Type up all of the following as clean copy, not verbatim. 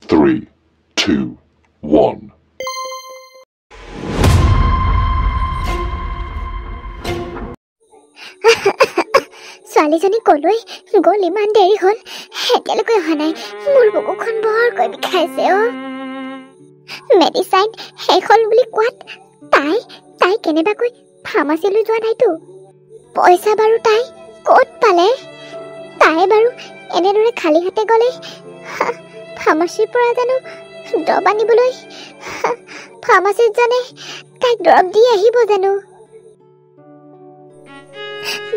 3, 2, 1. ছোৱালীজনী কলৈ গ'ল? ইমান দেৰি হ'ল, এতিয়ালৈকে অহা নাই। মোৰ বুকুখন বৰকৈ বিষাইছে। মেডিচাইন শেষ হ'ল বুলি কোৱাত তাই কেনেবাকৈ ফাৰ্মাচীলৈ যোৱা নাইতো? পইচা বাৰু তাই ক'ত পালে? তাই বাৰু এনেদৰে খালী হাতে গ'লে ফাৰ্মাচীৰ পৰা জানো দৰৱ আনিবলৈ ফাৰ্মাচীজনে তাইক দৰৱ দি আহিব জানো?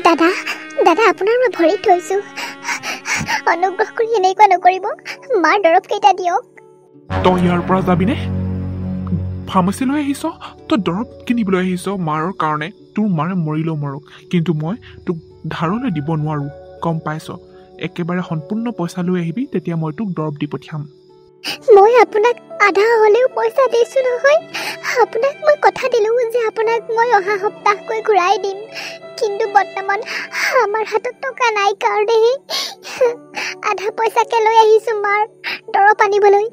দাদা আপোনাৰ মই ভৰিত থৈছোঁ, অনুগ্ৰহ কৰি এনেকুৱা নকৰিব। মাৰ দৰৱ কেইটা দিয়ক। তই ইয়াৰ পৰা যাবিনে? ফাৰ্মাচীলৈ আহিছ, তই দৰৱ কিনিবলৈ আহিছ মাৰ কাৰণে। তোৰ মাৰে মৰিলেও মৰক, কিন্তু মই তোক ধাৰলৈ দিব নোৱাৰোঁ, গম পাইছ? একেবাৰে সম্পূৰ্ণ পইচা লৈ আহিবি, তেতিয়া মই তোক দৰৱ দি পঠিয়াম। মই আপোনাক আধা হ'লেও পইচা দিছোঁ নহয়। আপোনাক মই কথা দিলোঁ যে আপোনাক মই অহা সপ্তাহকৈ ঘূৰাই দিম, কিন্তু বৰ্তমান আমাৰ হাতত টকা নাই কাৰণেহে আধা পইচাকে লৈ আহিছোঁ মাৰ দৰৱ আনিবলৈ।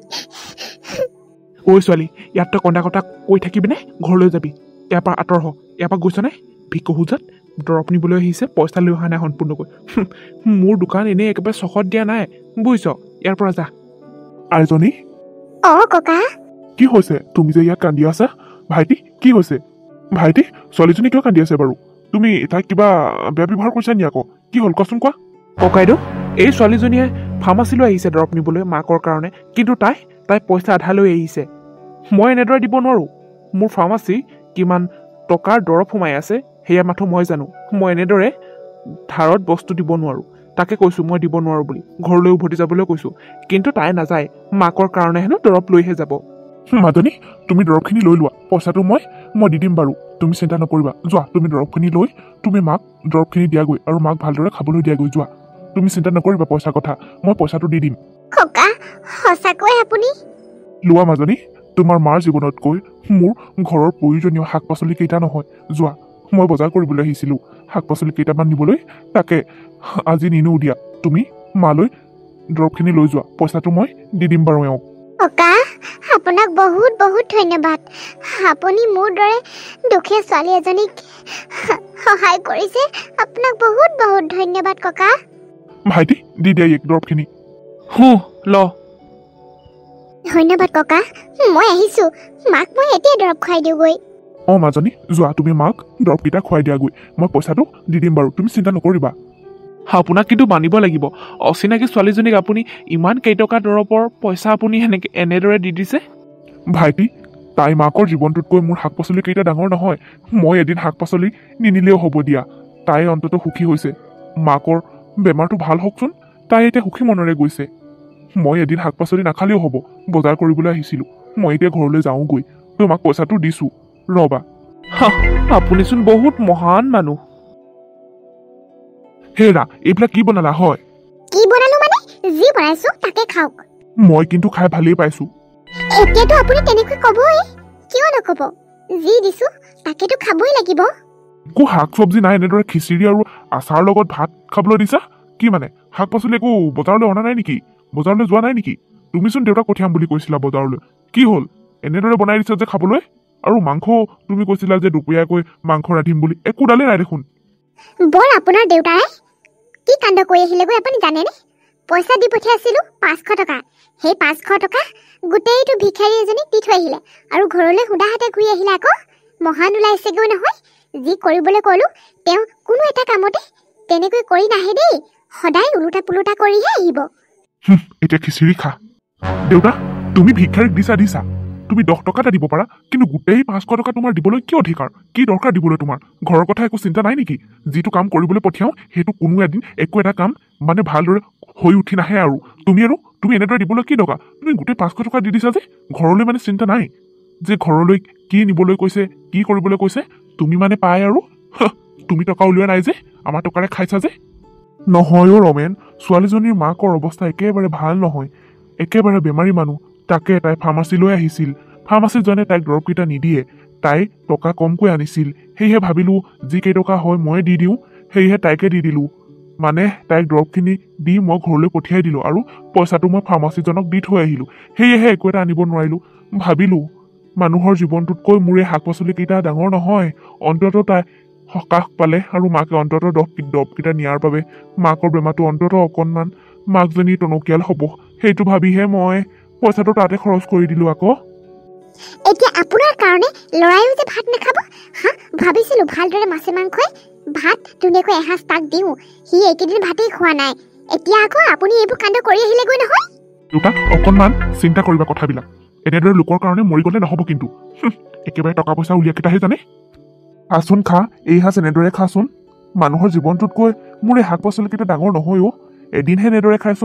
ঐ ছোৱালী, ইয়াত তই কন্দা কটা কৈ থাকিবিনে? ঘৰলৈ যাবি। ইয়াৰ পৰা আঁতৰ হ। ইয়াৰ পৰা গৈছ নে? ভিক খোজাত দৰৱ নিবলৈ আহিছে, পইচা লৈ অহা নাই সম্পূৰ্ণকৈ। মোৰ দোকান এনেই একেবাৰে চখত দিয়া নাই, বুজিছ? ইয়াৰ পৰা যা। আইজনী, ককা কি হৈছে? তুমি যে ইয়াত কান্দি আছা, ভাইটি কি হৈছে? ভাইটি, ছোৱালীজনী কিয় কান্দি আছে বাৰু? তুমি তাইক কিবা বেয়া ব্যৱহাৰ কৰিছা নি? আকৌ কি হ'ল কচোন কোৱা। ককাইদেউ, এই ছোৱালীজনীয়ে ফাৰ্মাচীলৈ আহিছে দৰৱ নিবলৈ মাকৰ কাৰণে, কিন্তু তাই পইচা আধা লৈ আহিছে। মই এনেদৰে দিব নোৱাৰোঁ। মোৰ ফাৰ্মাচী কিমান টকাৰ দৰৱ সোমাই আছে সেয়া মাথো মই জানো। মই এনেদৰে ধাৰত বস্তু দিব নোৱাৰোঁ। তাকে কৈছোঁ মই দিব নোৱাৰোঁ বুলি, ঘৰলৈ উভতি যাবলৈ কৈছোঁ, কিন্তু তাই নাযায়। মাকৰ কাৰণে হেনো দৰৱ লৈহে যাব। মাজনী, তুমি দৰৱখিনি লৈ লোৱা, পইচাটো মই দি দিম বাৰু, তুমি চিন্তা নকৰিবা। যোৱা, তুমি দৰৱখিনি লৈ তুমি মাক দৰৱখিনি দিয়াগৈ আৰু মাক ভালদৰে খাবলৈ দিয়াগৈ। যোৱা, তুমি চিন্তা নকৰিবা পইচাৰ কথা, মই পইচাটো দি দিম। ককা, সঁচাকৈ আপুনি? লোৱা মাজনী, তোমাৰ মাৰ জীৱনতকৈ মোৰ ঘৰৰ প্ৰয়োজনীয় শাক পাচলি কেইটা নহয়। যোৱা, মই বজাৰ কৰিবলৈ আহিছিলোঁ শাক পাচলি কেইটামান নিবলৈ, তাকে আজি নিনো দিয়া। তুমি মালৈ দৰৱখিনি লৈ যোৱা, পইচাটো মই দি দিম বাৰু এওঁক। ককা, আপোনাক বহুত বহুত ধন্যবাদ। আপুনি মোৰ দৰে দুখীয়া ছোৱালী এজনীক সহায় কৰিছে। আপোনাক বহুত বহুত ধন্যবাদ ককা। ভাইটি, দি দিয়া এইক দৰৱখিনি। ল। ধন্যবাদ ককা, মই আহিছোঁ। মাক মই এতিয়া দৰৱ খুৱাই দিওঁগৈ। মাজনী, যোৱা, তুমি মাক দৰৱকেইটা খুৱাই দিয়াগৈ, মই পইচাটো দি দিম বাৰু, তুমি চিন্তা নকৰিবা। আপোনাক কিন্তু মানিব লাগিব, অচিনাকি ছোৱালীজনীক আপুনি ইমান কেইটকা দৰৱৰ পইচা আপুনি এনেদৰে দি দিছে। ভাইটি, তাই মাকৰ জীৱনটোতকৈ মোৰ শাক পাচলি কেইটা ডাঙৰ নহয়। মই এদিন শাক পাচলি নিনিলেও হ'ব দিয়া, তাই অন্তত সুখী হৈছে। মাকৰ বেমাৰটো ভাল হওকচোন, তাই এতিয়া সুখী মনেৰে গৈছে। মই এদিন শাক পাচলি নাখালেও হ'ব, বজাৰ কৰিবলৈ আহিছিলোঁ। মই এতিয়া ঘৰলৈ যাওঁগৈ, তোমাক পইচাটো দিছোঁ, ৰবা। আপুনিচোন বহুত মহান মানুহ। হেৰা, এইবিলাক কি বনালা হয়? কি বনালো মানে? যি বনাইছো তাকে খাওক। মই কিন্তু খাই ভালেই পাইছোঁ। এতিয়াতো আপুনি তেনেকৈ ক'বই, কিয় নক'ব? যি দিছো তাকেতো খাবই লাগিব। একো শাক চব্জি নাই, এনেদৰে খিচিৰি আৰু আচাৰ লগত ভাত খাবলৈ দিছা? কি মানে, শাক পাচলি একো বজাৰলৈ অনা নাই নেকি? বজাৰলৈ যোৱা নাই নেকি? তুমিচোন দেউতাক পঠিয়াম বুলি কৈছিলা বজাৰলৈ, কি হ'ল? এনেদৰে বনাই দিছা যে খাবলৈ। আৰু মাংস তুমি কৈছিলা যে দুপৰীয়াকৈ মাংস ৰান্ধিম বুলি, একোডালেই নাই দেখোন। বৰ আপোনাৰ দেউতাই কি কাণ্ড কৰি আহিলেগৈ আপুনি জানেনে? পইচা দি পঠিয়াইছিলোঁ 500 টকা। সেই 500 টকা গোটেইটো ভিখাৰী এজনীক দি থৈ আহিলে আৰু ঘৰলৈ সুধা হাতে ঘূৰি আহিলে। আকৌ মহান ওলাইছেগৈ নহয়। যি কৰিবলৈ ক'লোঁ তেওঁ কোনো এটা কামতে তেনেকৈ কৰি নাহে দেই, সদায় ওলোটা পোলোটা কৰিহে আহিব। এতিয়া খিচিৰি খা। দেউতা, তুমি ভিক্ষাৰীক দিছা, তুমি 10 টকা এটা দিব পাৰা, কিন্তু গোটেই 500 টকা তোমাৰ দিবলৈ কি অধিকাৰ? কি দৰকাৰ দিবলৈ তোমাৰ? ঘৰৰ কথা একো চিন্তা নাই নেকি? যিটো কাম কৰিবলৈ পঠিয়াওঁ সেইটো কোনো এদিন একো এটা কাম মানে ভালদৰে হৈ উঠি নাহে আৰু তুমি এনেদৰে দিবলৈ কি দৰকাৰ? তুমি গোটেই 500 টকা দি দিছা যে, ঘৰলৈ মানে চিন্তা নাই যে ঘৰলৈ কি নিবলৈ কৈছে, কি কৰিবলৈ কৈছে? তুমি মানে পাই আৰু তুমি টকা উলিওৱা নাই যে, আমাৰ টকাৰে খাইছা যে। নহয় ৰমেন, ছোৱালীজনীৰ মাকৰ অৱস্থা একেবাৰে ভাল নহয়, একেবাৰে বেমাৰী মানুহ। তাকে তাই ফাৰ্মাচীলৈ আহিছিল, ফাৰ্মাচীজনে তাইক দৰৱকেইটা নিদিয়ে, তাই টকা কমকৈ আনিছিল। সেয়েহে ভাবিলোঁ যি কেইটকা হয় মই দি দিওঁ, সেয়েহে তাইকে দি দিলোঁ। মানে তাইক দৰৱখিনি দি মই ঘৰলৈ পঠিয়াই দিলোঁ আৰু পইচাটো মই ফাৰ্মাচীজনক দি থৈ আহিলোঁ। সেয়েহে একো এটা আনিব নোৱাৰিলোঁ। ভাবিলোঁ মানুহৰ জীৱনটোতকৈ মোৰ এই শাক পাচলিকেইটা ডাঙৰ নহয়। অন্ততঃ তাই সকাহ পালে আৰু মাকে অন্ততঃ দৰৱকেইটা নিয়াৰ বাবে মাকৰ বেমাৰটো অন্ততঃ অকণমান মাকজনী টনকিয়াল হ'ব, সেইটো ভাবিহে মই পইচাটো তাতে খৰচ কৰি দিলোঁ আকৌ। এতিয়া আপোনাৰ কাৰণে ল'ৰাইও যে ভাত নাখাব, হা? ভাবিছিলোঁ ভালদৰে মাছে মাংসই ভাত ধুনীয়াকৈ এসাঁজ তাক দিওঁ, সি এইকেইদিন ভাতেই খোৱা নাই। এতিয়া আকৌ আপুনি এইবোৰ কাণ্ড কৰি আহিলেগৈ নহয়। দেউতা অকণমান চিন্তা কৰিবা কথাবিলাক। এনেদৰে লোকৰ কাৰণে মৰি গ'লে নহ'ব কিন্তু। একেবাৰে টকা পইচা উলিয়াকেইটাহে জানে। খাচোন খা, এই সাঁজ এনেদৰে খাচোন। মানুহৰ জীৱনটোতকৈ মোৰ এই শাক পাচলিকেইটা ডাঙৰ নহয় অ'। এদিনহে এনেদৰে খাইছ,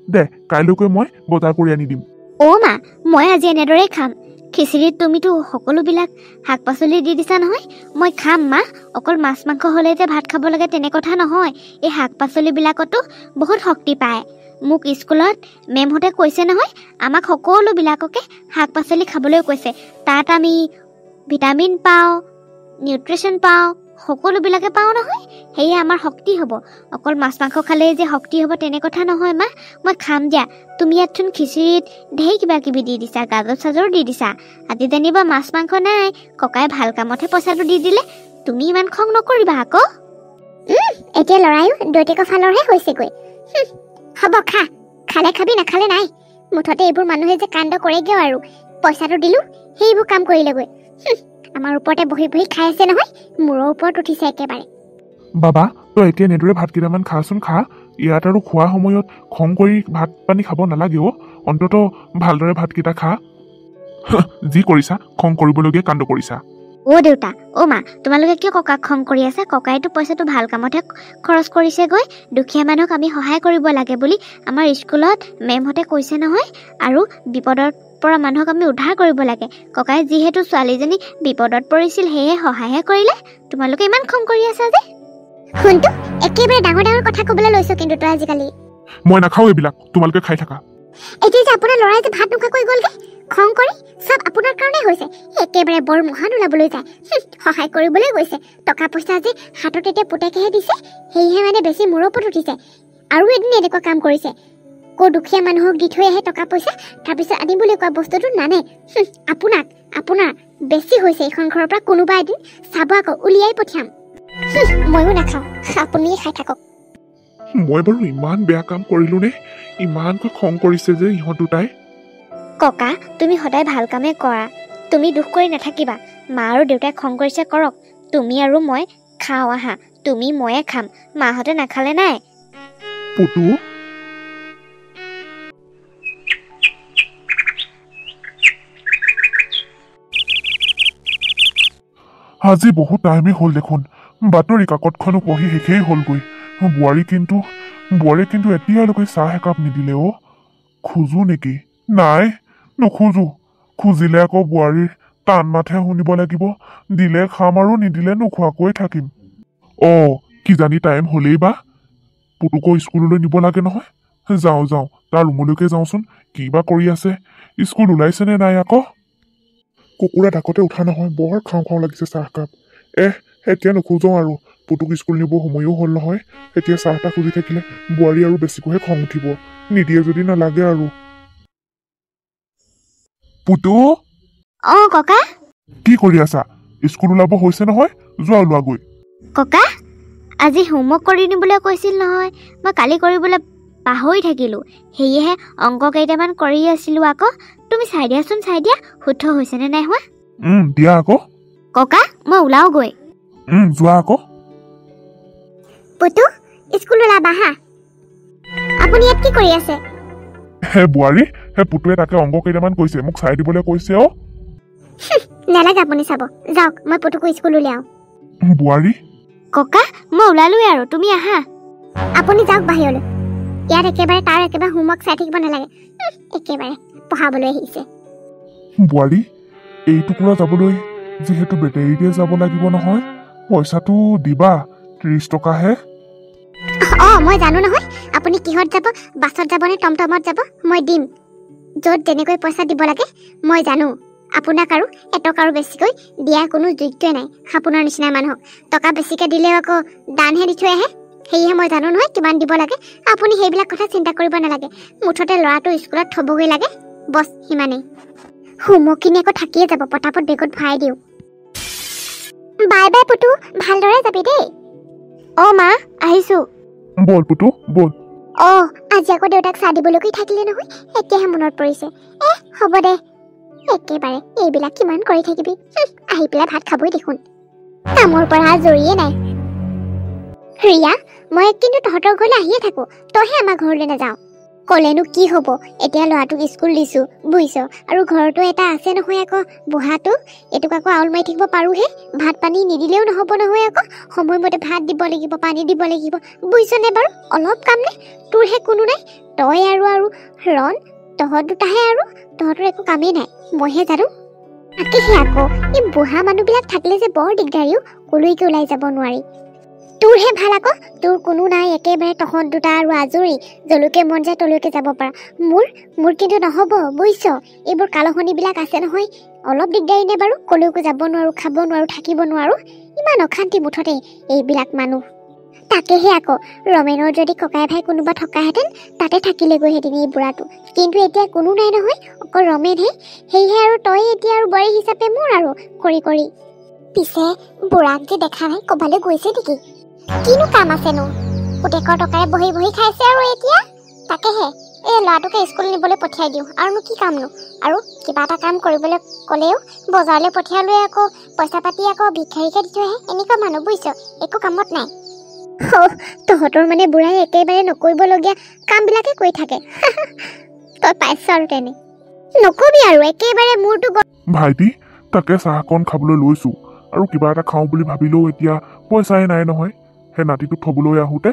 দে কাইলৈকৈ মই বজাৰ কৰি আনি দিম। অ' মা, মই আজি এনেদৰেই খাম। খিচিৰিত তুমিতো সকলোবিলাক শাক পাচলি দি দিছা নহয়, মই খাম মা। অকল মাছ মাংস হ'লে যে ভাত খাব লাগে তেনে কথা নহয়, এই শাক পাচলিবিলাকতো বহুত শক্তি পায়। মোক স্কুলত মেমহঁতে কৈছে নহয়, আমাক সকলোবিলাককে শাক পাচলি খাবলৈ কৈছে। তাত আমি ভিটামিন পাওঁ, নিউট্ৰিশ্যন পাওঁ, সকলোবিলাকে পাওঁ নহয়। সেয়ে আমাৰ শক্তি হ'ব। অকল মাছ মাংস খালেই যে শক্তি হ'ব তেনে কথা নহয় মা, মই খাম দিয়া। তুমি ইয়াতচোন খিচিৰিত ঢেৰ কিবা কিবি দি দিছা, গাজৰ চাজৰ দি দিছা। আজি যেনিবা মাছ মাংস নাই, ককাই ভাল কামতহে পইচাটো দি দিলে। তুমি ইমান খং নকৰিবা আকৌ। এতিয়া ল'ৰাইও দৈতেকৰ ফালৰহে হৈছেগৈ। হ'ব খা, খালে খাবি নাখালে নাই। মুঠতে এইবোৰ মানুহে যে কাণ্ড কৰেগৈ আৰু পইচাটো দিলোঁ সেইবোৰ কাম কৰিলেগৈ। আমাৰ ওপৰতে বহি বহি খাই আছে নহয়, মূৰৰ ওপৰত উঠিছে একেবাৰে। বাবা তই এতিয়া এনেদৰে ভাত কেইটামান খাচোন, খা। ইয়াত আৰু খোৱা সময়ত খং কৰি ভাত পানী খাব নালাগে অ'। অন্ততঃ ভালদৰে ভাতকেইটা খা। যি কৰিছা, খং কৰিবলগীয়া কাণ্ড কৰিছা। অ' দেউতা, অ' মা, তোমালোকে কিয় ককাক খং কৰি আছা? ককাইতো পইচাটো ভাল কামতহে খৰচ কৰিছেগৈ। দুখীয়া মানুহক আমি সহায় কৰিব লাগে বুলি আমাৰ স্কুলত মেমহঁতে কৈছে নহয়। আৰু বিপদৰ পৰা মানুহক আমি উদ্ধাৰ কৰিব লাগে। ককাই যিহেতু ছোৱালীজনী বিপদত পৰিছিল সেয়ে সহায়হে কৰিলে। তোমালোকে ইমান খং কৰি আছা যে? শুনতো, একেবাৰে ডাঙৰ ডাঙৰ কথা ক'বলৈ লৈছ কিন্তু তই আজিকালি। মই নাখাওঁ এইবিলাক, তোমালোকে খাই থাকা। এতিয়া যে আপোনাৰ ল'ৰাই যে ভাত নোখোৱাকৈ গ'লগে, খং কৰি চব আপোনাৰ কাৰণে হৈছে। একেবাৰে বৰ মহান ওলাবলৈ যায়, সহায় কৰিবলৈ গৈছে। টকা পইচা যে হাতত এতিয়া পুতেকেহে দিছে, সেয়েহে মানে বেছি মূৰৰ ওপৰত উঠিছে। আৰু এদিন এনেকুৱা কাম কৰিছে, ক' দুখীয়া মানুহক দি থৈ আহে টকা পইচা, তাৰপিছত আনিবলৈ কোৱা বস্তুটো নানে। আপোনাৰ বেছি হৈছে এইখন ঘৰৰ পৰা। কোনোবা এদিন চাব আকৌ, উলিয়াই পঠিয়াম। ময়ো নাখাওঁ, আপুনিয়ে খাই থাকক। মই বাৰু ইমান বেয়া কাম কৰিলোঁ নে? ইমানকৈ খং কৰিছে যে ইহঁত দুটাই। ককা, তুমি সদায় ভাল কামেই কৰা, তুমি দুখ কৰি নাথাকিবা। মা আৰু দেউতাই খং কৰিছে কৰক, তুমি আৰু মই খাওঁ আহা। তুমি ময়ে খাম, মাহঁতে নাখালে নাই। পুতু আজি বহুত টাইমেই হ'ল দেখোন, বাতৰি কাকতখনো পঢ়ি শেষেই হ'লগৈ। বোৱাৰী কিন্তু এতিয়ালৈকে চাহ একাপ নিদিলে অ'। খোজো নেকি? নাই, নোখোজো। খুজিলে আকৌ বোৱাৰীৰ টান মাতহে শুনিব লাগিব। দিলে খাম আৰু নিদিলে নোখোৱাকৈ থাকিম। অ' কিজানি টাইম হ'লেই বা। পুতুকো স্কুললৈ নিব লাগে নহয়। যাওঁ, তাৰ ৰুমলৈকে যাওঁচোন, কি বা কৰি আছে। স্কুল ওলাইছেনে নাই আকৌ? কুকুৰা ডাকতে উঠা নহয়, বৰ খাওঁ লাগিছে চাহকাপ। এতিয়া নোখোজো আৰু। পুতুক স্কুল নিব সময়ো হ'ল নহয়। এতিয়া চাহ তাহ খুজি থাকিলে বোৱাৰী আৰু বেছিকৈহে খং উঠিব। নিদিয়ে যদি নালাগে আৰু। পুতু, অ' ককা। কি কৰি আছা? স্কুল ওলাব হৈছে নহয়, ওলোৱাগৈ। ককা, আজি হোমৱৰ্ক কৰি নিবলৈ কৈছিল নহয়, মই কালি কৰিবলৈ পাহৰি থাকিলোঁ। সেয়েহে অংক কেইটামান কৰি আছিলোঁ আকৌ। তুমি চাই দিয়াচোন, শুদ্ধ হৈছেনে নাই হোৱা। দিয়া আকৌ। ককা, মই ওলাওগৈ। যোৱা আকৌ। পুতু, স্কুল ওলাবা হা। আপুনি ইয়াত কি কৰি আছে? বোৱাৰী, পুতুৱে তাকে অংক কেইটামান কৈছে, মোক চাই দিবলৈ কৈছে অ'। নালাগে আপুনি চাব, যাওক, মই পুতুকো স্কুল উলিয়াওঁ। বোৱাৰী, ককা, মই ওলালোৱে আৰু, তুমি আহা। আপুনি যাওক বাহিৰলৈ। ইয়াত তাৰ একেবাৰে হোমৱৰ্ক চাই থাকিব নালাগে। একেবাৰে পঢ়াবলৈ আহিছে। বোৱাৰী, এই টুকুৰা যাবলৈ যিহেতু বেটেৰীতে যাব লাগিব নহয়, পইচাটো দিবা। 30 টকাহে। মই জানো নহয় আপুনি কিহত যাব, বাছত যাব নে টমটমত যাব। মই দিম, য'ত যেনেকৈ পইচা দিব লাগে মই জানো। আপোনাক আৰু এটকাৰো বেছিকৈ দিয়া কোনো যোগ্যই নাই আপোনাৰ নিচিনা মানুহক। টকা বেছিকৈ দিলেও আকৌ দানহে দি থৈ আহে। সেয়েহে মই জানো নহয় কিমান দিব লাগে আপুনি সেইবিলাক কথা চিন্তা কৰিব নালাগে মুঠতে ল'ৰাটো স্কুলত থ'বগৈ লাগে বছ সিমানেই হোমৱৰ্কখিনি আকৌ থাকিয়ে যাব পটাপট বেগত ভৰাই দিওঁ বাই বাই পুতু ভালদৰে যাবি দেই মা আহিছোঁ বল পুতু বল আজি আকৌ দেউতাক চাহ দিবলৈকে থাকিলে নহয় এতিয়াহে মনত পৰিছে হ'ব দে একেবাৰে এইবিলাক কিমান কৰি থাকিবি আহি পেলাই ভাত খাবই দেখোন কামৰ পৰা আজৰিয়ে নাই ৰিয়া মই কিন্তু তহঁতৰ ঘৰলৈ আহিয়ে থাকোঁ তইহে আমাৰ ঘৰলৈ নাযাওঁ ক'লেনো কি হ'ব এতিয়া ল'ৰাটোক স্কুল দিছোঁ বুজিছ আৰু ঘৰতো এটা আছে নহয় আকৌ বুঢ়াটো এইটোক আকৌ আউল মাৰি থাকিব পাৰোঁহে ভাত পানী নিদিলেও নহ'ব নহয় আকৌ সময়মতে ভাত দিব লাগিব পানী দিব লাগিব বুজিছনে বাৰু অলপ কাম নে তোৰহে কোনো নাই তই আৰু ৰণ তহঁত দুটাহে আৰু তহঁতৰ একো কামেই নাই মইহে জানো তাকেহে আকৌ এই বুঢ়া মানুহবিলাক থাকিলে যে বৰ দিগদাৰীও কলৈকে ওলাই যাব নোৱাৰি তোৰহে ভাল আকৌ তোৰ কোনো নাই একেবাৰে তহঁত দুটা আৰু আজৰি জলুকে মন যায় তলৈকে যাব পাৰা মোৰ কিন্তু নহ'ব বুজিছ এইবোৰ কালহনিবিলাক আছে নহয় অলপ দিগদাৰী নে বাৰু কলৈকো যাব নোৱাৰোঁ খাব নোৱাৰোঁ থাকিব নোৱাৰোঁ ইমান অশান্তি মুঠতে এইবিলাক মানুহ তাকেহে আকৌ ৰমেনৰ যদি ককাই ভাই কোনোবা থকাহেঁতেন তাতে থাকিলেগৈহেঁতেন এই বুঢ়াটো কিন্তু এতিয়া কোনো নাই নহয় অকল ৰমেনহে সেয়েহে আৰু তই এতিয়া আৰু বোৱাৰী হিচাপে মোৰ আৰু কৰি পিছে বুঢ়াক যে দেখা নাই ক'বালৈ গৈছে নেকি কিনো কাম আছেনো পুতেকৰ টকাৰে বহি বহি খাইছে আৰু এতিয়া তাকেহে এই ল'ৰাটোকে স্কুল নিবলৈ পঠিয়াই দিওঁ আৰুনো কি কামনো আৰু কিবা এটা কাম কৰিবলৈ ক'লেও বজাৰলৈ পঠিয়ালৈ আকৌ পইচা পাতি আকৌ ভিক্ষাৰীকে দি থৈ আহে এনেকুৱা মানুহ বুজিছ একো কামত নাই তহঁতৰ মানে বুঢ়াই একেবাৰে নকৰিবলগীয়া কামবিলাকে কৰি থাকে তই পাইছ আৰু তেনে নকবি আৰু একেবাৰে মোৰতো ভাইটি তাকে চাহকণ খাবলৈ লৈছোঁ আৰু কিবা এটা খাওঁ বুলি ভাবিলেও এতিয়া পইচাই নাই নহয় সেই নাতিটোক থ'বলৈ আহোঁতে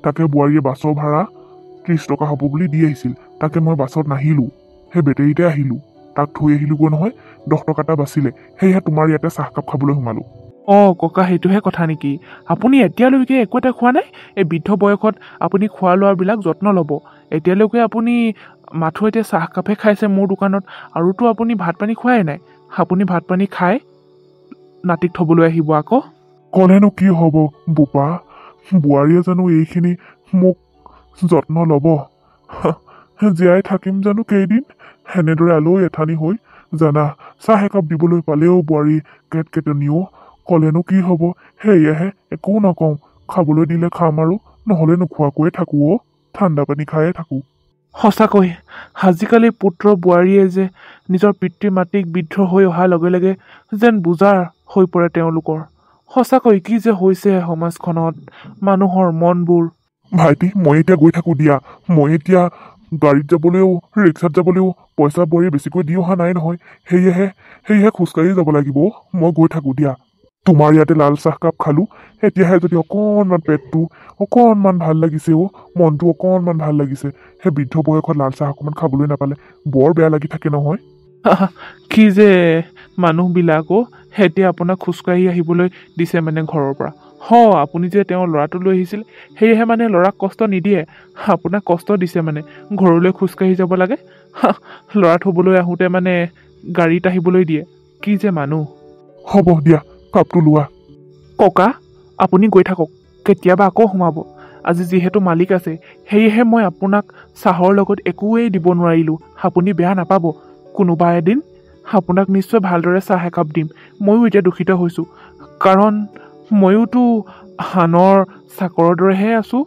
তাকে বোৱাৰীয়ে বাছৰ ভাড়া 30 টকা হ'ব বুলি দি আহিছিল তাকে মই বাছত নাহিলোঁ সেই বেটেৰীতে আহিলোঁ তাক থৈ আহিলোগৈ নহয় 10 টকা এটা বাচিলে সেয়েহে তোমাৰ ইয়াতে চাহকাপ খাবলৈ সোমালোঁ ককা সেইটোহে কথা নেকি আপুনি এতিয়ালৈকে একো এটা খোৱা নাই এই বৃদ্ধ বয়সত আপুনি খোৱা লোৱাবিলাক যত্ন ল'ব এতিয়ালৈকে আপুনি মাথো এতিয়া চাহকাপহে খাইছে মোৰ দোকানত আৰুতো আপুনি ভাত পানী খোৱাই নাই আপুনি ভাত পানী খাই নাতিক থ'বলৈ আহিব আকৌ ক'লেনো কি হ'ব বোপা বোৱাৰীয়ে জানো এইখিনি মোক যত্ন ল'ব জীয়াই থাকিম জানো কেইদিন সেনেদৰে আলৈ এঠানি হৈ জানা চাহ একাপ দিবলৈ পালেও বোৱাৰী কেটকেটনিও ক'লেনো কি হ'ব সেয়েহে একো নকওঁ খাবলৈ দিলে খাম আৰু নহ'লে নোখোৱাকৈয়ে থাকোঁ ঠাণ্ডা পানী খায়ে থাকোঁ সঁচাকৈ আজিকালি পুত্ৰ বোৱাৰীয়ে যে নিজৰ পিতৃ মাতৃক বৃদ্ধ হৈ অহাৰ লগে লগে যেন বোজাৰ হৈ পৰে তেওঁলোকৰ সঁচাকৈ কি যে হৈছে সমাজখনত মানুহৰ মনবোৰ ভাইটি মই এতিয়া গৈ থাকোঁ দিয়া মই এতিয়া গাড়ীত যাবলৈও ৰিক্সাত যাবলৈও পইচা বোৱাৰীয়ে বেছিকৈ দি অহা নাই নহয় সেয়েহে খোজকাঢ়ি যাব লাগিব মই গৈ থাকোঁ দিয়া তোমাৰ ইয়াতে লাল চাহকাপ খালোঁ এতিয়াহে যদি অকণমান পেটটো অকণমান ভাল লাগিছে মনটো অকণমান ভাল লাগিছে সেই বৃদ্ধ বয়সত লাল চাহ অকণমান খাবলৈ নাপালে বৰ বেয়া লাগি থাকে নহয় কি যে মানুহবিলাকো এতিয়া আপোনাক খোজকাঢ়ি আহিবলৈ দিছে মানে ঘৰৰ পৰা আপুনি যে তেওঁৰ ল'ৰাটো লৈ আহিছিল সেয়েহে মানে ল'ৰাক কষ্ট নিদিয়ে আপোনাক কষ্ট দিছে মানে ঘৰলৈ খোজকাঢ়ি যাব লাগে ল'ৰা থ'বলৈ আহোঁতে মানে গাড়ীত আহিবলৈ দিয়ে কি যে মানুহ হ'ব দিয়া কাপটো লোৱা ককা আপুনি গৈ থাকক কেতিয়াবা আকৌ সোমাব আজি যিহেতু মালিক আছে সেয়েহে মই আপোনাক চাহৰ লগত একোৱেই দিব নোৱাৰিলোঁ আপুনি বেয়া নাপাব কোনোবা এদিন আপোনাক নিশ্চয় ভালদৰে চাহ একাপ দিম ময়ো এতিয়া দূষিত হৈছোঁ কাৰণ ময়োতো হানৰ চাকৰৰ দৰেহে আছোঁ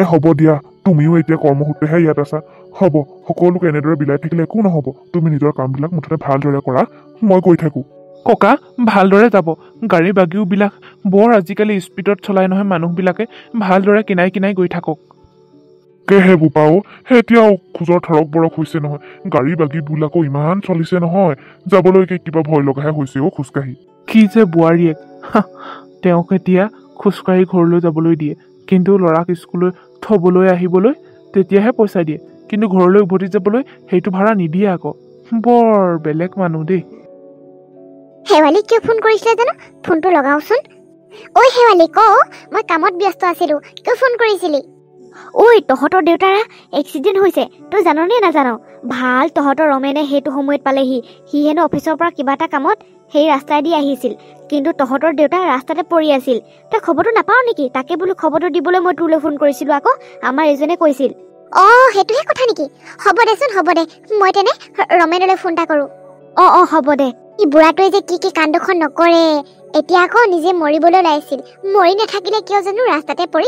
হ'ব দিয়া তুমিও এতিয়া কৰ্মসূত্ৰেহে ইয়াত আছা হ'ব সকলোকে এনেদৰে বিলাই থাকিলে একো নহ'ব তুমি নিজৰ কামবিলাক মুঠতে ভালদৰে কৰা মই গৈ থাকোঁ ককা ভালদৰে যাব গাড়ী বাগিওবিলাক বৰ আজিকালি স্পীডত চলাই নহয় মানুহবিলাকে ভালদৰে কিনাই গৈ থাকক কেহে বোপাও এতিয়াও খোজৰ থৰক বৰক হৈছে নহয় গাড়ী বাগীবিলাকো ইমান চলিছে নহয় যাবলৈকে কিবা ভয় লগাহে হৈছে খোজকাঢ়ি কি যে বোৱাৰীয়েক তেওঁক এতিয়া খোজকাঢ়ি ঘৰলৈ যাবলৈ দিয়ে কিন্তু ল'ৰাক স্কুললৈ থ'বলৈ আহিবলৈ তেতিয়াহে পইচা দিয়ে কিন্তু ঘৰলৈ উভতি যাবলৈ সেইটো ভাড়া নিদিয়ে আকৌ বৰ বেলেগ মানুহ দেই শেৱালি কিয় ফোন কৰিছিলে জানো ফোনটো লগাওচোন ঐ শেৱালি ক মই কামত ব্যস্ত আছিলোঁ কিয় ফোন কৰিছিলি ঐ তহঁতৰ দেউতাৰা এক্সিডেণ্ট হৈছে তই জাননে নাজানো ভাল তহঁতৰ ৰমেনে সেইটো সময়ত পালেহি সি হেনো অফিচৰ পৰা কিবা এটা কামত সেই ৰাস্তাইদি আহিছিল কিন্তু তহঁতৰ দেউতা ৰাস্তাতে পৰি আছিল তই খবৰটো নাপাও নেকি তাকে বোলো খবৰটো দিবলৈ মই তোলৈ ফোন কৰিছিলোঁ আকৌ আমাৰ এজনে কৈছিল সেইটোহে কথা নেকি হ'ব দেচোন হ'ব দে মই তেনে ৰমেনলৈ ফোন এটা কৰোঁ হ'ব দে ই বুঢ়াটোৱে যে কি কাণ্ডখন নকৰে এতিয়া আকৌ নিজে মৰিবলৈ ওলাইছিল মৰি নাথাকিলে কিয় জানো ৰাস্তাতে পৰি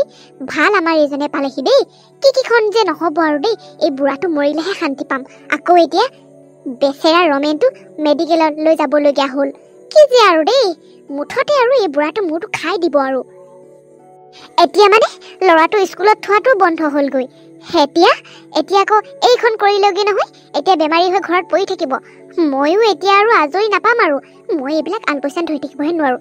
ভাল আমাৰ এইজনে পালেহি দেই কিখন যে নহ'ব আৰু দেই এই বুঢ়াটো মৰিলেহে শান্তি পাম আকৌ এতিয়া বেচেৰা ৰমেনটো মেডিকেলত লৈ যাবলগীয়া হ'ল কি যে আৰু দেই মুঠতে আৰু এই বুঢ়াটো মূৰটো খাই দিব আৰু এতিয়া মানে ল'ৰাটো স্কুলত থোৱাটো বন্ধ হ'লগৈ এতিয়া আকৌ এইখন কৰিলগৈ নহয় এতিয়া বেমাৰী হৈ ঘৰত পৰি থাকিব ময়ো এতিয়া আৰু আজৰি নাপাম আৰু মই এইবিলাক আলপৈচান ধৰি থাকিবহে নোৱাৰোঁ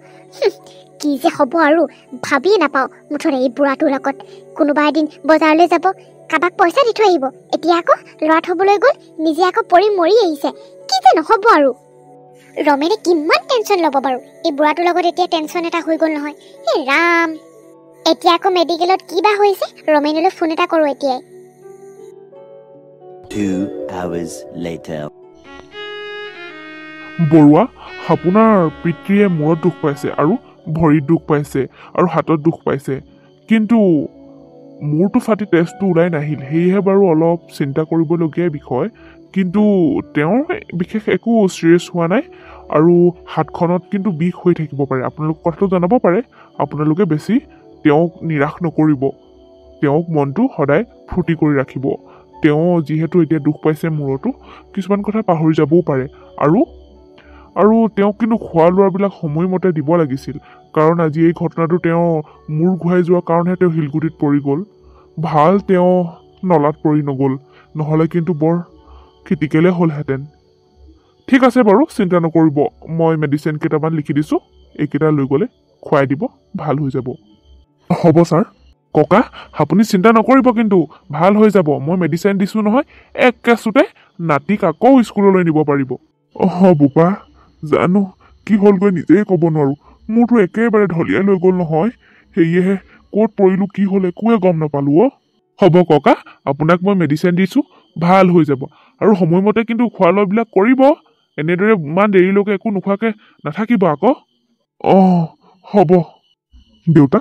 কি যে হ'ব আৰু ভাবিয়ে নাপাওঁ মুঠতে এই বুঢ়াটোৰ লগত কোনোবা এদিন বজাৰলৈ যাব কাৰোবাক পইচা দি থৈ আহিব এতিয়া আকৌ ল'ৰা থ'বলৈ গ'ল নিজে আকৌ পৰি মৰি আহিছে কি যে নহ'ব আৰু ৰমেনে কিমান টেনশ্যন ল'ব বাৰু এই বুঢ়াটোৰ লগত এতিয়া টেনশ্যন এটা হৈ গ'ল নহয় এই ৰাম এতিয়া আকৌ মেডিকেলত কিবা হৈছে ৰমেনলৈ ফোন এটা কৰোঁ এতিয়াই 2 hours later. বৰুৱা আপোনাৰ পিতৃয়ে মূৰত দুখ পাইছে আৰু ভৰিত দুখ পাইছে আৰু হাতত দুখ পাইছে কিন্তু মূৰটো ফাটি তেজটো ওলাই নাহিল সেয়েহে বাৰু অলপ চিন্তা কৰিবলগীয়া বিষয় কিন্তু তেওঁৰ বিশেষ একো চিৰিয়াছ হোৱা নাই আৰু হাতখনত কিন্তু বিষ হৈ থাকিব পাৰে আপোনালোক কথাটো জনাব পাৰে আপোনালোকে বেছি তেওঁক নিৰাশ নকৰিব তেওঁক মনটো সদায় ফূৰ্তি কৰি ৰাখিব তেওঁ যিহেতু এতিয়া দুখ পাইছে মূৰতো কিছুমান কথা পাহৰি যাবও পাৰে আৰু তেওঁক কিন্তু খোৱা লোৱাবিলাক সময়মতে দিব লাগিছিল কাৰণ আজি এই ঘটনাটো তেওঁ মূৰ ঘূৰাই যোৱা কাৰণেহে তেওঁ শিলগুটিত পৰি গ'ল ভাল তেওঁ নলাত পৰি নগ'ল নহ'লে কিন্তু বৰ ক্ৰিটিকেলে হ'লহেঁতেন ঠিক আছে বাৰু চিন্তা নকৰিব মই মেডিচিন কেইটামান লিখি দিছোঁ এইকেইটা লৈ গ'লে খুৱাই দিব ভাল হৈ যাব হ'ব ছাৰ ককা আপুনি চিন্তা নকৰিব কিন্তু ভাল হৈ যাব মই মেডিচিন দিছোঁ নহয় এক কেঁচুতে নাতিক আকৌ স্কুললৈ নিব পাৰিব বোপা জানো কি হ'লগৈ নিজেই ক'ব নোৱাৰোঁ মোৰতো একেবাৰে ঢলিয়াই লৈ গ'ল নহয় সেয়েহে ক'ত পৰিলোঁ কি হ'ল একোৱে গম নাপালোঁ হ'ব ককা আপোনাক মই মেডিচিন দিছোঁ ভাল হৈ যাব আৰু সময়মতে কিন্তু খোৱা লোৱাবিলাক কৰিব এনেদৰে ইমান দেৰিলৈকে একো নোখোৱাকৈ নাথাকিব আকৌ হ'ব দেউতা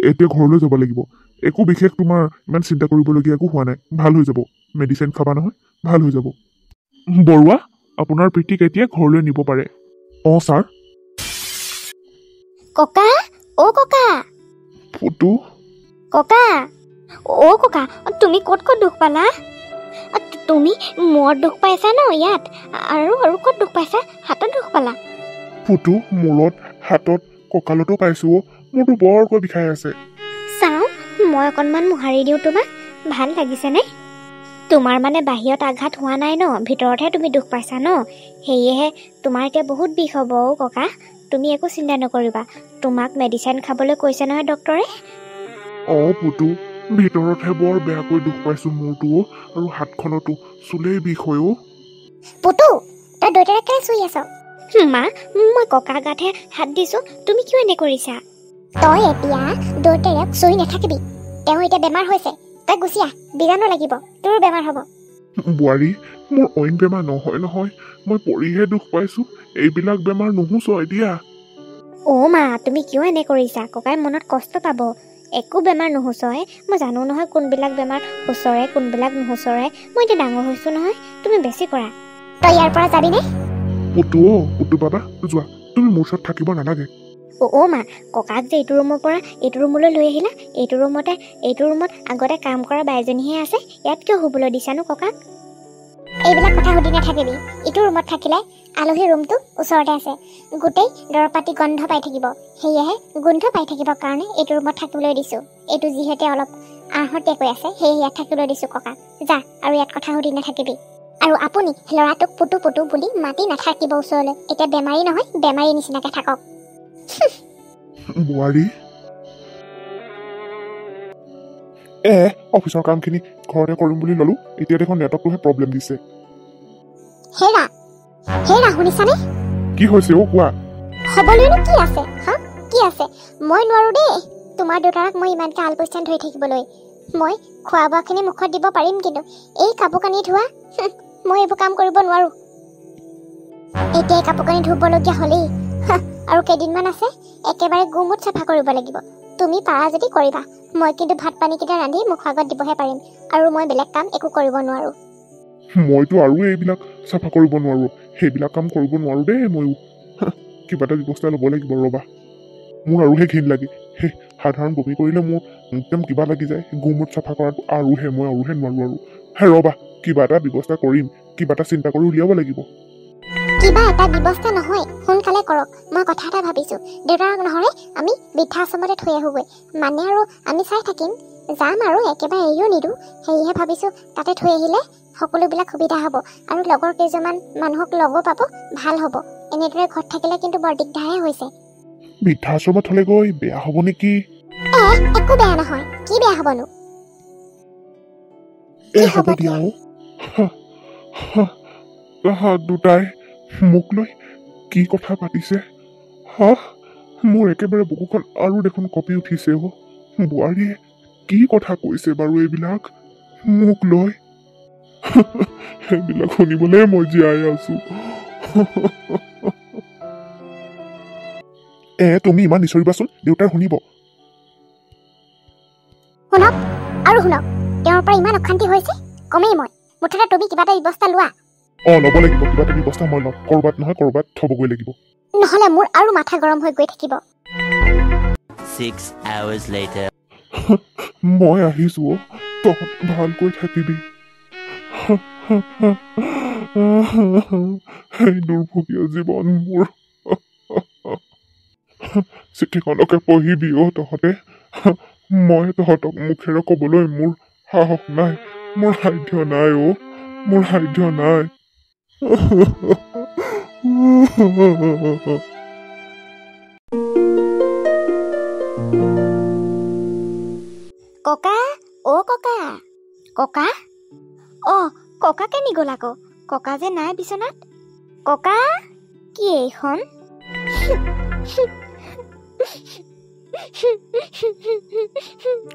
এতিয়া ঘৰলৈ যাব লাগিব একো বিশেষ তোমাৰ ইমান চিন্তা কৰিবলগীয়া একো হোৱা নাই ভাল হৈ যাব মেডিচিন খাবা নহয় ভাল হৈ যাব বৰুৱা আপোনাৰ পিতৃক এতিয়া ঘৰলৈ নিব পাৰে ছাৰ ককা ককা ফুটু ককা ককা তুমি ক'ত দুখ পালা তুমি মূৰত দুখ পাইছা ন ইয়াত আৰু ক'ত দুখ পাইছা হাতত দুখ পালা ফুটু মূৰত হাতত কঁকালতো পাইছোঁ মোৰতো বৰকৈ বিষাই আছে চাওঁ মই অকণমান মোহাৰি দিওঁ তোমাক ভাল লাগিছেনে তোমাৰ মানে বাহিৰত আঘাত হোৱা নাই ন ভিতৰতহে তুমি দুখ পাইছা ন সেয়েহে তোমাৰ এতিয়া বহুত বিষ হ'ব ককা তুমি একো চিন্তা নকৰিবা তোমাক মেডিচিন খাবলৈ কৈছে নহয় ডক্টৰে পুতু ভিতৰতহে বৰ বেয়াকৈ দুখ পাইছোঁ মূৰটো আৰু হাতখনতো চুলেই বিষ হয় পুতু তই দেউতাৰে কেলে চুই আছ মা মই ককা গাতহে হাত দিছোঁ তুমি কিয় এনে কৰিছা তই এতিয়া দেউতাৰে চুই নাথাকিবি তেওঁ এতিয়া বেমাৰ হৈছে তই গুচি আহ বীজাণু লাগিব তোৰ বেমাৰ হ'ব বোৱাৰী মোৰ অইন বেমাৰ নহয় মই পৰিহে দুখ পাইছোঁ এইবিলাক বেমাৰ নুহুচয় দিয়া মা তুমি কিয় এনে কৰিছা ককাই মনত কষ্ট পাব একো বেমাৰ নুহুচয় মই জানো নহয় কোনবিলাক বেমাৰ হুঁচৰে কোনবিলাক নুহুচৰে মই এতিয়া ডাঙৰ হৈছোঁ নহয় তুমি বেছি কৰা তই ইয়াৰ পৰা যাবিনে পুতু বাবা যোৱা তুমি মোৰ ওচৰত থাকিব নালাগে মা ককাক যে এইটো ৰুমৰ পৰা এইটো ৰুমলৈ লৈ আহিলা এইটো ৰুমত আগতে কাম কৰা বাইজনীহে আছে ইয়াত কিয় শুবলৈ দিছানো ককাক এইবিলাক কথা সুধি নাথাকিবি ইটো ৰুমত থাকিলে আলহীৰ ৰুমটো ওচৰতে আছে গোটেই দৰৱ পাতি গন্ধ পাই থাকিব সেয়েহে গোন্ধ পাই থাকিবৰ কাৰণে এইটো ৰুমত থাকিবলৈ দিছোঁ এইটো যিহেতু অলপ আহতীয়াকৈ আছে সেয়ে ইয়াত থাকিবলৈ দিছোঁ ককাক যা আৰু ইয়াত কথা সুধি নাথাকিবি আৰু আপুনি ল'ৰাটোক পুতু বুলি মাতি নাথাকিব ওচৰলৈ এতিয়া বেমাৰী নহয় বেমাৰী নিচিনাকৈ থাকক বোৱাৰী অফিচৰ কামখিনি ঘৰতে কৰিম বুলি ল'লোঁ এতিয়া দেখোন নেটৱৰ্কটোহে প্ৰব্লেম দিছে হেৰা শুনিছানে কি হৈছে কোৱা হ'বলৈনো কি আছে কি আছে মই নোৱাৰোঁ দেই তোমাৰ দেউতাক মই ইমানকৈ আলপৈচান ধৰি থাকিবলৈ মই খোৱা বোৱাখিনি মুখত দিব পাৰিম, কিন্তু এই কাপোৰ কানি ধোৱা মই এইবোৰ কাম কৰিব নোৱাৰো। এতিয়া এই কাপোৰ কানি ধুবলগীয়া হ'লেই, আৰু কেইদিনমান আছে একেবাৰে গুমুট চাফা কৰিব লাগিব। তুমি পাৰা যদি কৰিবা, মই কিন্তু ভাত পানীকেইটা ৰান্ধি মুখৰ আগত দিবহে পাৰিম, আৰু মই বেলেগ কাম একো কৰিব নোৱাৰো। মইতো আৰু এইবিলাক চাফা কৰিব নোৱাৰো, সেইবিলাক কাম কৰিব নোৱাৰো দেই ময়ো। কিবা এটা ব্যৱস্থা ল'ব লাগিব ৰ'বা। মোৰ আৰুহে ঘিণ লাগে, সেই সাধাৰণ বমি কৰিলে মোৰ একদম কিবা লাগি যায়। গুমুট চাফা কৰাটো আৰুহে নোৱাৰো আৰু। ৰ'বা, কিবা এটা ব্যৱস্থা কৰিম, কিবা এটা চিন্তা কৰি উলিয়াব লাগিব। কিবা এটা ব্যৱস্থা নহয়, সোনকালে কৰক। মই কথা এটা ভাবিছো, দেউতাক নহ'লে আমি বৃদ্ধাশ্ৰমতে থৈ আহোগৈ। মানে আৰু আমি চাই থাকিম, যাম আৰু একেবাৰে এৰিও নিদিওঁ। সেয়েহে ভাবিছো তাতে থৈ আহিলে সকলোবিলাক সুবিধা হ'ব, আৰু লগৰ কেইজনমান মানুহক লগো পাব, ভাল হ'ব। এনেদৰে ঘৰত থাকিলে কিন্তু বৰ দিগদাৰহে হৈছে। বৃদ্ধাশ্ৰমত থ'লে গৈ বেয়া হ'ব নেকি? একো বেয়া নহয়, কি বেয়া হ'বনো? হ'ব দিয়া। তাহাঁত দুটাই মোক লৈ কি কথা পাতিছে? মোৰ একেবাৰে বুকুখন আৰু দেখোন কঁপি উঠিছে। বোৱাৰীয়ে কি কথা কৈছে বাৰু এইবিলাক মোক লৈ? সেইবিলাক শুনিবলৈ মই জীয়াই আছো। তুমি ইমান নিচৰিবাচোন, দেউতাই শুনিব। শুনক আৰু শুনক, তেওঁৰ পৰা ইমান অশান্তি হৈছে কমেই মই। মুঠতে তুমি কিবা এটা ব্যৱস্থা লোৱা। ল'ব লাগিব, কিবা এটা ব্যৱস্থা মই ল'ম। কৰবাত নহয় কৰবাত থ'বগৈ লাগিব, নহ'লে মোৰ আৰু মাথা গৰম হৈ গৈ থাকিব। 6 hours later. মই আহিছো, তহঁত ভালকৈ থাকিবি। সেই দুৰ্ভগীয়া জীৱন মোৰ। চিঠিখনকে পঢ়িবি তহঁতে। মই তহঁতক মুখেৰে ক'বলৈ মোৰ সাহস নাই, মোৰ সাধ্য নাই। মোৰ সাধ্য নাই। ককা, ককা, ককা, ককা কেনি গ'ল আকৌ? ককা যে নাই বিচনাত। ককা, কি এইখন?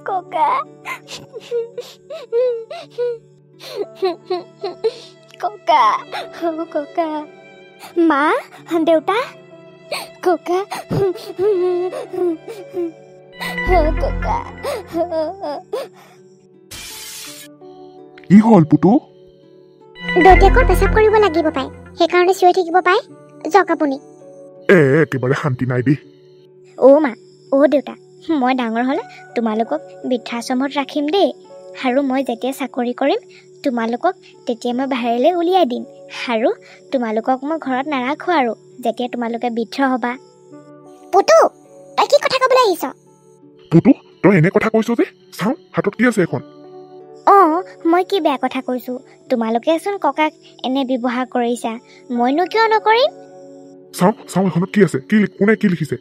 ককা, ককা, ককা, মা, দেউতা, ককা, ককা। কি হ'ল পুতু? দেউতাকৰ পেচাব কৰিব লাগিব পায়, সেইকাৰণে চিঞৰি থাকিব পায়। যাওক আপুনি। একেবাৰে শান্তি নাই দেই। মা, দেউতা, মই ডাঙৰ হ'লে তোমালোকক বৃদ্ধাশ্ৰমত ৰাখিম দেই। আৰু মই যেতিয়া চাকৰি কৰিম তোমালোকক তেতিয়া মই বাহিৰলৈ উলিয়াই দিম। আৰু তোমালোকক মই ঘৰত নাৰাখোঁ আৰু যেতিয়া তোমালোকে বৃদ্ধ হ'বা। পুতু, তই কি কথা ক'বলৈ আহিছ? পুতু, তই এনে কথা কৈছ যে? চাওঁ হাতত কি আছে এখন? মই কি বেয়া কথা কৈছোঁ? তোমালোকেচোন ককাক এনে ব্যৱহাৰ কৰিছা, মইনো কিয় নকৰিম? চাওঁ এখনত কি আছে? কোনে কি লিখিছে?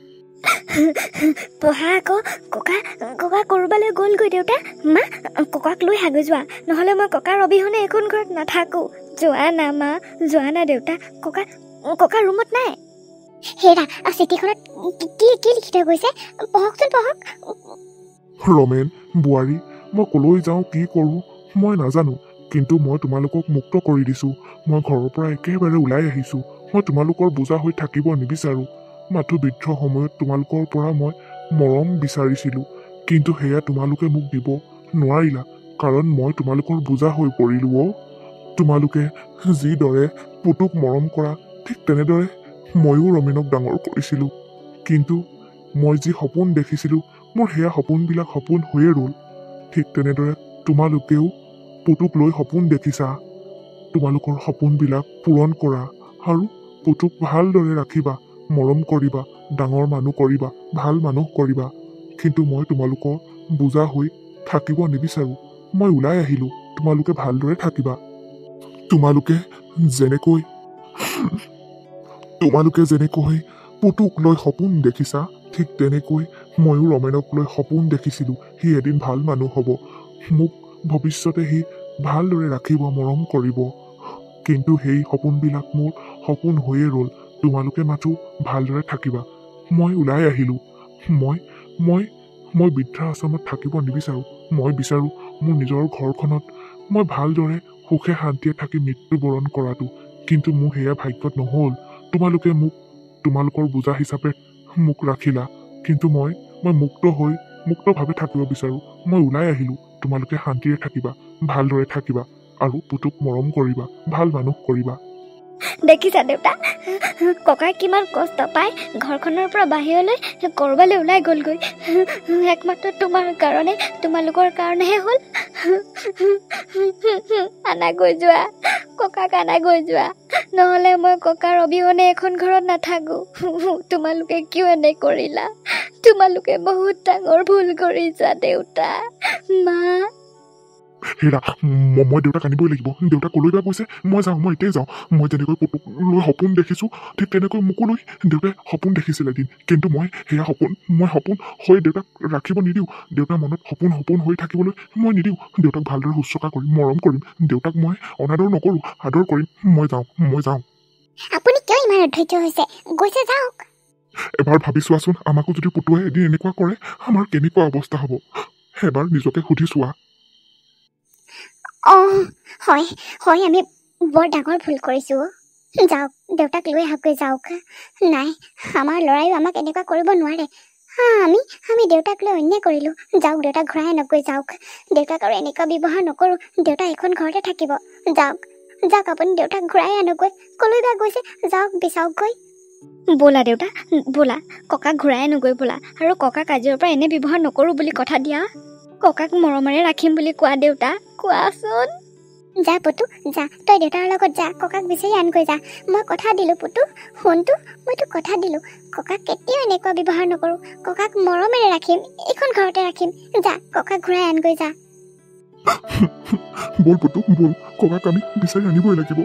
পঢ়া আকৌ। ককা ক'ৰবালৈ গ'লগৈ দেউতা। মা, ককাক লৈ হাগৈ যোৱা, নহ'লে মই ককাৰ অবিহনে এইখন ঘৰত নাথাকোঁ। যোৱা না মা, যোৱা না দেউতা। ককা ৰুমত নাই। হেৰা, চিঠিখনত কি লিখি থৈ গৈছে? পঢ়কচোন, পঢ়ক। ৰমেন, বোৱাৰী, মই কলৈ যাওঁ কি কৰোঁ মই নাজানো, কিন্তু মই তোমালোকক মুক্ত কৰি দিছোঁ। মই ঘৰৰ পৰা একেবাৰে ওলাই আহিছোঁ। মই তোমালোকৰ বোজা হৈ থাকিব নিবিচাৰোঁ। মাথো বৃদ্ধ সময়ত তোমালোকৰ পৰা মই মৰম বিচাৰিছিলোঁ, কিন্তু সেয়া তোমালোকে মোক দিব নোৱাৰিলা, কাৰণ মই তোমালোকৰ বোজা হৈ পৰিলোঁ। তোমালোকে যিদৰে পুতুক মৰম কৰা, ঠিক তেনেদৰে ময়ো ৰমেনক ডাঙৰ কৰিছিলোঁ। কিন্তু মই যি সপোন দেখিছিলোঁ, মোৰ সেয়া সপোনবিলাক সপোন হৈয়ে ৰ'ল। ঠিক তেনেদৰে তোমালোকেও পুতুক লৈ সপোন দেখিছা। তোমালোকৰ সপোনবিলাক পূৰণ কৰা আৰু পুতুক ভালদৰে ৰাখিবা, মৰম কৰিবা, ডাঙৰ মানুহ কৰিবা, ভাল মানুহ কৰিবা। কিন্তু মই তোমালোকৰ বোজা হৈ থাকিব নিবিচাৰোঁ। মই ওলাই আহিলোঁ, তোমালোকে ভালদৰে থাকিবা। তোমালোকে যেনেকৈ পুতুক লৈ সপোন দেখিছা, ঠিক তেনেকৈ ময়ো ৰমেনক লৈ সপোন দেখিছিলোঁ। সি এদিন ভাল মানুহ হ'ব, মোক ভৱিষ্যতে সি ভালদৰে ৰাখিব, মৰম কৰিব। কিন্তু সেই সপোনবিলাক মোৰ সপোন হৈয়ে ৰ'ল। তোমালোকে মাথো ভালদৰে থাকিবা। মই ওলাই আহিলোঁ। মই বৃদ্ধা আশ্ৰমত থাকিব নিবিচাৰোঁ। মই বিচাৰোঁ মোৰ নিজৰ ঘৰখনত মই ভালদৰে সুখে শান্তিয়ে থাকি মৃত্যুবৰণ কৰাটো, কিন্তু মোৰ সেয়া ভাগ্যত নহ'ল। তোমালোকে মোক তোমালোকৰ বোজা হিচাপে মোক ৰাখিলা, কিন্তু মই মুক্তভাৱে থাকিব বিচাৰোঁ। মই ওলাই আহিলোঁ। তোমালোকে শান্তিৰে থাকিবা, ভালদৰে থাকিবা আৰু পুতুক মৰম কৰিবা, ভাল মানুহ কৰিবা। দেখিছা দেউতা, ককাই কিমান কষ্ট পায় ঘৰখনৰ পৰা বাহিৰলৈ ক'ৰবালৈ ওলাই গ'লগৈ। একমাত্ৰ তোমাৰ কাৰণে, তোমালোকৰ কাৰণেহে হ'ল। আনা গৈ যোৱা, ককাক আনা গৈ যোৱা, নহ'লে মই ককাৰ অবিহনে এখন ঘৰত নাথাকোঁ। তোমালোকে কিয় এনে কৰিলা? তোমালোকে বহুত ডাঙৰ ভুল কৰিছা দেউতা। মা, হেৰা, মই দেউতাক আনিবই লাগিব। দেউতাক ক'লৈ বা গৈছে? মই যাওঁ, মই এতিয়াই যাওঁ। মই যেনেকৈ পুতুক লৈ সপোন দেখিছোঁ, ঠিক তেনেকৈ মোকো লৈ দেউতাই সপোন দেখিছিল এদিন, কিন্তু মই সপোন হৈ দেউতাক ৰাখিব নিদিওঁ। দেউতাৰ মনত সপোন হৈ থাকিবলৈ মই নিদিওঁ। দেউতাক ভালদৰে শুশ্ৰূষা কৰিম, মৰম কৰিম। দেউতাক মই অনাদৰ নকৰোঁ, আদৰ কৰিম। মই যাওঁ। আপুনি কিয় ইমান অধৈৰ্য হৈছে? গৈছে যাওক। এবাৰ ভাবি চোৱাচোন, আমাকো যদি পুতুৱে এদিন এনেকুৱা কৰে, আমাৰ কেনেকুৱা অৱস্থা হ'ব? এবাৰ নিজকে সুধি চোৱা। অঁ, হয়, আমি বৰ ডাঙৰ ভুল কৰিছোঁ। যাওক, দেউতাক লৈ আহকগৈ, যাওক। নাই, আমাৰ ল'ৰাইও আমাক এনেকুৱা কৰিব নোৱাৰে। আমি দেউতাক লৈ অন্যায় কৰিলোঁ। যাওক, দেউতাক ঘূৰাই আনকগৈ, যাওক। দেউতাক আৰু এনেকুৱা ব্যৱহাৰ নকৰোঁ। দেউতা এখন ঘৰতে থাকিব। যাওক, আপুনি দেউতাক ঘূৰাই আনকগৈ। ক'লৈ বা গৈছে, যাওক, বিচাৰকগৈ। ব'লা দেউতা, ব'লা, ককাক ঘূৰাই আনোগৈ ব'লা। আৰু ককাক আজিৰ পৰা এনে ব্যৱহাৰ নকৰোঁ বুলি কথা দিয়া। ককাক মৰমেৰে ৰাখিম বুলি কোৱা দেউতা, কোৱাচোন। যা পুতু, যা, তই দেউতাৰ লগত যা, ককাক বিচাৰি আনগৈ যা। মই কথা দিলোঁ পুতু, শুনতো, মই তোক কথা দিলোঁ। ককাক কেতিয়াও এনেকুৱা ব্যৱহাৰ নকৰোঁ। ককাক মৰমেৰে ৰাখিম, এইখন ঘৰতে ৰাখিম। যা, ককাক ঘূৰাই আনগৈ যা। ব'ল পুতু, ব'ল, ককাক আমি বিচাৰি আনিবই লাগিব।